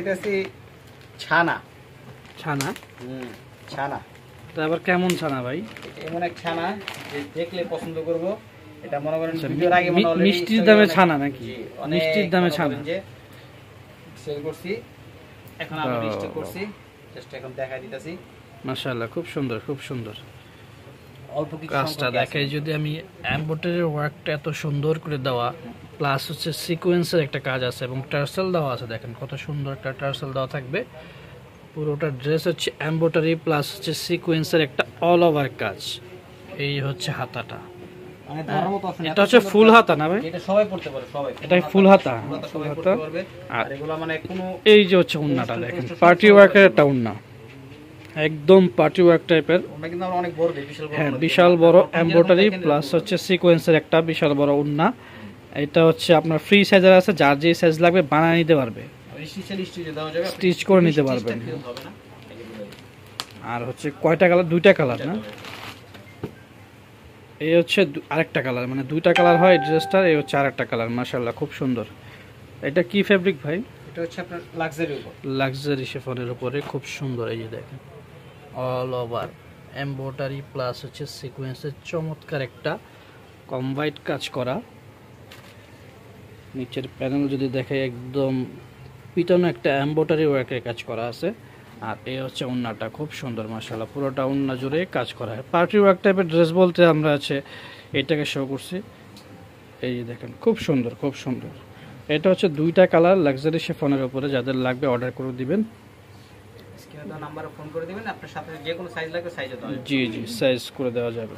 দেখাইতেছি ছানা। ছানা? ছানা। আবার কেমন ছানা ভাই? এমন এক ছানা যে দেখলে পছন্দ করব। এটা মনে করেন ভিডিওর আগে মনে অলরেডি মিষ্টির দামে ছানা নাকি? মিষ্টির দামে ছানা যে সেল করছি, এখন আবার স্টক করছি, জাস্ট এখন দেখাই দিতেছি। মাশাআল্লাহ, খুব সুন্দর, খুব সুন্দর। অল্প কিছু কাজটা দেখাই যদি আমি, এমব্রয়ডারির ওয়ার্কটা এত সুন্দর করে দেওয়া, প্লাস হচ্ছে সিকোয়েন্সের একটা কাজ আছে এবং টার্সেল দেওয়া আছে। দেখেন কত সুন্দর একটা টার্সেল দেওয়া থাকবে। পুরোটা ড্রেস হচ্ছে এমব্রয়ডারি প্লাস হচ্ছে সিকোয়েন্সের একটা অল ওভার কাজ। এই হচ্ছে হাতাটা, মানে ধরার মতো আছে। এটা হচ্ছে ফুল হাতা না ভাই? এটা সবাই পড়তে পারে, সবাই। এটা ফুল হাতা, সবাই পড়তে পারবে। আর এগুলা মানে কোনো এই যে হচ্ছে ওন্নাটা দেখেন, পার্টি ওয়ার্কের একটা ওন্না, একদম পার্টি ওয়ার্ক টাইপের। ওন্না কিন্তু আমরা অনেক বড় দেই, বিশাল বড়। হ্যাঁ, বিশাল বড় এমব্রয়ডারি প্লাস হচ্ছে সিকোয়েন্সের একটা বিশাল বড় ওন্না। এটা হচ্ছে আপনার ফ্রি সাইজের আছে, যার যে সাইজ লাগবে বানিয়ে নিতে পারবে, স্টিচ করে নিতে পারবেন। আর হচ্ছে কয়টা কালার? দুইটা কালার না? এই হচ্ছে আরেকটা কালার, মানে দুইটা কালার হয় ড্রেসটার। এই হচ্ছে আরেকটা কালার। মাশাআল্লাহ, খুব সুন্দর। এটা কি ফেব্রিক ভাই? এটা হচ্ছে আপনার লাক্সারির উপর, লাক্সারি শিফনের উপরে খুব সুন্দর। এই যে দেখেন অল ওভার এমব্রয়ডারি প্লাস হচ্ছে সিকোয়েন্সের চমৎকার একটা কম্বাইন্ড কাজ করা। নিচের প্যানেল যদি দেখে, একদম পিটানো একটা এমব্রয়ডারি ওয়ার্কের কাজ করা আছে। আর এই হচ্ছে ওন্নাটা, খুব সুন্দর। মাশাআল্লাহ, পুরোটা ওন্না জুড়ে কাজ করা হয়। পার্টি ওয়ার্ক টাইপের ড্রেস বলতে আমরা আছে এটাকে শো করছি। এই যে দেখেন, খুব সুন্দর, খুব সুন্দর। এটা হচ্ছে দুইটা কালার লাক্সারি শিফনের উপরে, যাদের লাগবে অর্ডার করে দিবেন। স্ক্রিনে দেওয়া নাম্বারে ফোন করে দিবেন, আপনার সাথে যে কোনো সাইজ লাগবে সাইজে দেওয়া যাবে। জি জি, সাইজ করে দেওয়া যাবে।